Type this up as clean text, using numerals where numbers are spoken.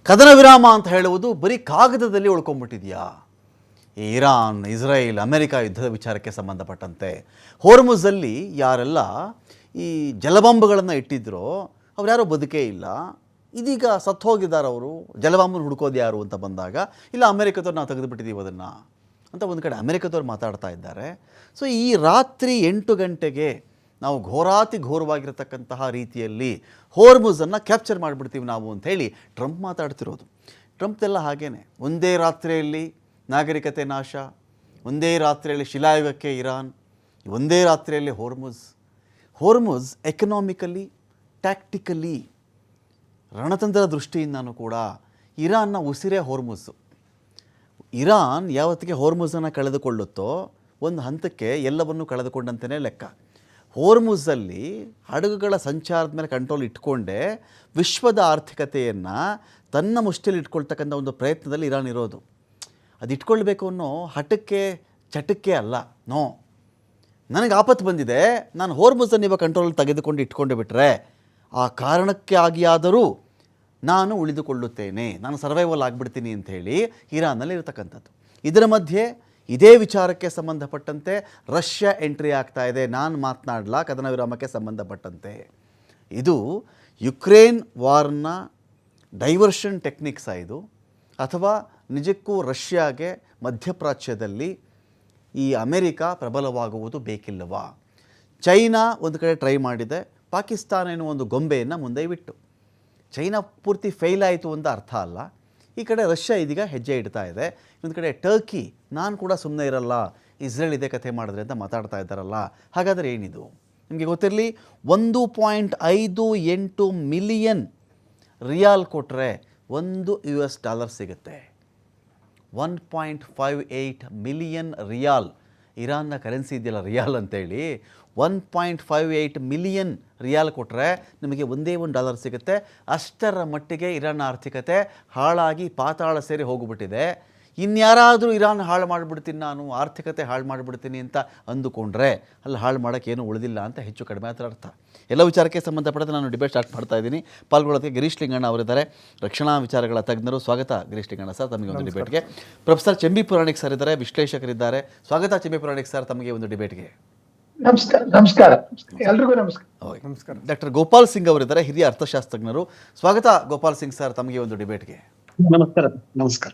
ಕದನ ವಿರಾಮ ಅಂತ ಹೇಳುವುದು ಬರೀ ಕಾಗದದಲ್ಲಿ ಉಳ್ಕೊಂಡ್ಬಿಟ್ಟಿದೆಯಾ? ಇರಾನ್, ಇಸ್ರೇಲ್, ಅಮೆರಿಕ ಯುದ್ಧದ ವಿಚಾರಕ್ಕೆ ಸಂಬಂಧಪಟ್ಟಂತೆ ಹೋರ್ಮುಜಲ್ಲಿ ಯಾರೆಲ್ಲ ಈ ಜಲಬಾಂಬ್ಗಳನ್ನು ಇಟ್ಟಿದ್ರೋ ಅವ್ರು ಯಾರೂ ಬದುಕೇ ಇಲ್ಲ. ಇದೀಗ ಸತ್ತು ಹೋಗಿದ್ದಾರೆ ಅವರು. ಜಲಬಾಂಬನ್ನು ಹುಡ್ಕೋದು ಯಾರು ಅಂತ ಬಂದಾಗ, ಇಲ್ಲ ಅಮೆರಿಕದವ್ರು ನಾವು ತೆಗೆದುಬಿಟ್ಟಿದ್ದೀವಿ ಅದನ್ನು ಅಂತ ಒಂದು ಕಡೆ ಅಮೆರಿಕದವ್ರು ಮಾತಾಡ್ತಾ ಇದ್ದಾರೆ. ಸೊ ಈ ರಾತ್ರಿ 8 ಗಂಟೆಗೆ ನಾವು ಘೋರವಾಗಿರತಕ್ಕಂತಹ ರೀತಿಯಲ್ಲಿ ಹೋರ್ಮುಜನ್ನು ಕ್ಯಾಪ್ಚರ್ ಮಾಡಿಬಿಡ್ತೀವಿ ನಾವು ಅಂಥೇಳಿ ಟ್ರಂಪ್ ಮಾತಾಡ್ತಿರೋದು. ಟ್ರಂಪ್ದೆಲ್ಲ ಹಾಗೇನೆ, ಒಂದೇ ರಾತ್ರಿಯಲ್ಲಿ ನಾಗರಿಕತೆ ನಾಶ, ಒಂದೇ ರಾತ್ರಿಯಲ್ಲಿ ಶಿಲಾಯುಗಕ್ಕೆ ಇರಾನ್, ಒಂದೇ ರಾತ್ರಿಯಲ್ಲಿ ಹೋರ್ಮುಜ್ ಎಕನಾಮಿಕಲಿ, ಟ್ಯಾಕ್ಟಿಕಲಿ, ರಣತಂತ್ರದ ದೃಷ್ಟಿಯಿಂದನೂ ಕೂಡ ಇರಾನ್ನ ಉಸಿರೇ ಹೋರ್ಮುಜ್. ಇರಾನ್ ಯಾವತ್ತಿಗೆ ಹೋರ್ಮುಜನ್ನು ಕಳೆದುಕೊಳ್ಳುತ್ತೋ ಒಂದು ಹಂತಕ್ಕೆ ಎಲ್ಲವನ್ನೂ ಕಳೆದುಕೊಂಡಂತೆಯೇ ಲೆಕ್ಕ. ಹೋರ್ಮುಜಲ್ಲಿ ಹಡಗುಗಳ ಸಂಚಾರದ ಮೇಲೆ ಕಂಟ್ರೋಲ್ ಇಟ್ಕೊಂಡೇ ವಿಶ್ವದ ಆರ್ಥಿಕತೆಯನ್ನು ತನ್ನ ಮುಷ್ಟಿಯಲ್ಲಿ ಇಟ್ಕೊಳ್ತಕ್ಕಂಥ ಒಂದು ಪ್ರಯತ್ನದಲ್ಲಿ ಇರಾನ್ ಇರೋದು. ಅದು ಇಟ್ಕೊಳ್ಬೇಕು ಅನ್ನೋ ಹಠಕ್ಕೆ ಚಟಕ್ಕೆ ಅಲ್ಲ. ನೋ, ನನಗೆ ಆಪತ್ತು ಬಂದಿದೆ, ನಾನು ಹೋರ್ಮುಜನ್ನು ಇವಾಗ ಕಂಟ್ರೋಲ್ ತೆಗೆದುಕೊಂಡು ಇಟ್ಕೊಂಡು ಬಿಟ್ಟರೆ ಆ ಕಾರಣಕ್ಕೆ ಆಗಿಯಾದರೂ ನಾನು ಉಳಿದುಕೊಳ್ಳುತ್ತೇನೆ, ನಾನು ಸರ್ವೈವಲ್ ಆಗಿಬಿಡ್ತೀನಿ ಅಂಥೇಳಿ ಇರಾನಲ್ಲಿ ಇರತಕ್ಕಂಥದ್ದು. ಇದರ ಮಧ್ಯೆ ಇದೇ ವಿಚಾರಕ್ಕೆ ಸಂಬಂಧಪಟ್ಟಂತೆ ರಷ್ಯಾ ಎಂಟ್ರಿ ಆಗ್ತಾ ಇದೆ. ನಾನು ಮಾತನಾಡಲ್ಲ ಕದನ ವಿರಾಮಕ್ಕೆ ಸಂಬಂಧಪಟ್ಟಂತೆ. ಇದು ಯುಕ್ರೇನ್ ವಾರ್ನ ಡೈವರ್ಷನ್ ಟೆಕ್ನಿಕ್ಸಾ ಇದು, ಅಥವಾ ನಿಜಕ್ಕೂ ರಷ್ಯಾಗೆ ಮಧ್ಯಪ್ರಾಚ್ಯದಲ್ಲಿ ಈ ಅಮೆರಿಕ ಪ್ರಬಲವಾಗುವುದು ಬೇಕಿಲ್ಲವಾ? ಚೈನಾ ಒಂದು ಕಡೆ ಟ್ರೈ ಮಾಡಿದೆ, ಪಾಕಿಸ್ತಾನ ಎನ್ನುವ ಒಂದು ಗೊಂಬೆಯನ್ನು ಮುಂದೆ ಬಿಟ್ಟು. ಚೈನಾ ಪೂರ್ತಿ ಫೇಲ್ ಆಯಿತು ಅಂತ ಅರ್ಥ ಅಲ್ಲ. ಈ ಕಡೆ ರಷ್ಯಾ ಇದೀಗ ಹೆಜ್ಜೆ ಇಡ್ತಾ ಇದೆ. ಇನ್ನೊಂದು ಕಡೆ ಟರ್ಕಿ, ನಾನು ಕೂಡ ಸುಮ್ಮನೆ ಇರಲ್ಲ, ಇಸ್ರೇಲ್ ಇದೇ ಕಥೆ ಮಾಡಿದ್ರೆ ಅಂತ ಮಾತಾಡ್ತಾ ಇದ್ದಾರಲ್ಲ. ಹಾಗಾದರೆ ಏನಿದು? ನಿಮಗೆ ಗೊತ್ತಿರಲಿ, 1.58 ಮಿಲಿಯನ್ ರಿಯಾಲ್ ಕೊಟ್ಟರೆ $1 ಸಿಗುತ್ತೆ. 1.58 ಮಿಲಿಯನ್ ರಿಯಾಲ್, ಇರಾನ್ನ ಕರೆನ್ಸಿ ಇದೆಯಲ್ಲ ರಿಯಾಲ್ ಅಂತೇಳಿ, 1.58 ಮಿಲಿಯನ್ ರಿಯಾಲ್ ಕೊಟ್ಟರೆ ನಿಮಗೆ $1 ಸಿಗುತ್ತೆ. ಅಷ್ಟರ ಮಟ್ಟಿಗೆ ಇರಾನ್ ಆರ್ಥಿಕತೆ ಹಾಳಾಗಿ ಪಾತಾಳ ಸೇರಿ ಹೋಗಿಬಿಟ್ಟಿದೆ. ಇನ್ಯಾರಾದರೂ ಇರಾನ್ ಹಾಳು ಮಾಡಿಬಿಡ್ತೀನಿ, ನಾನು ಆರ್ಥಿಕತೆ ಹಾಳು ಮಾಡಿಬಿಡ್ತೀನಿ ಅಂತ ಅಂದುಕೊಂಡ್ರೆ ಅಲ್ಲಿ ಹಾಳು ಮಾಡೋಕ್ಕೆ ಏನೂ ಉಳಿದಿಲ್ಲ ಅಂತ ಹೆಚ್ಚು ಕಡಿಮೆ ಅದರ ಅರ್ಥ. ಎಲ್ಲ ವಿಚಾರಕ್ಕೆ ಸಂಬಂಧಪಟ್ಟಂತೆ ನಾನು ಡಿಬೇಟ್ ಸ್ಟಾರ್ಟ್ ಮಾಡ್ತಾ ಇದ್ದೀನಿ. ಪಾಲ್ಗೊಳ್ಳೋದಕ್ಕೆ ಗಿರೀಶ್ ಲಿಂಗಣ್ಣ ಅವರಿದ್ದಾರೆ, ರಕ್ಷಣಾ ವಿಚಾರಗಳ ತಜ್ಞರು. ಸ್ವಾಗತ ಗಿರೀಶ್ ಲಿಂಗಣ್ಣ ಸರ್ ತಮಗೆ ಒಂದು ಡಿಬೇಟ್ಗೆ. ಪ್ರೊಫೆಸರ್ ಚೆಂಬಿ ಪುರಾಣಿಕ್ ಸರ್ ಇದ್ದಾರೆ, ವಿಶ್ಲೇಷಕರಿದ್ದಾರೆ. ಸ್ವಾಗತ ಚೆಂಬಿ ಪುರಾಣಿಕ್ ಸರ್ ತಮಗೆ ಒಂದು ಡಿಬೇಟ್ಗೆ. ನಮಸ್ಕಾರ ಎಲ್ರಿಗೂ ನಮಸ್ಕಾರ. ಡಾಕ್ಟರ್ ಗೋಪಾಲ್ ಸಿಂಗ್ ಅವರಿದ್ದಾರೆ, ಹಿರಿಯ ಅರ್ಥಶಾಸ್ತ್ರಜ್ಞರು. ಸ್ವಾಗತ ಗೋಪಾಲ್ ಸಿಂಗ್ ಸರ್ ತಮಗೆ ಒಂದು ಡಿಬೇಟ್ಗೆ. ನಮಸ್ಕಾರ.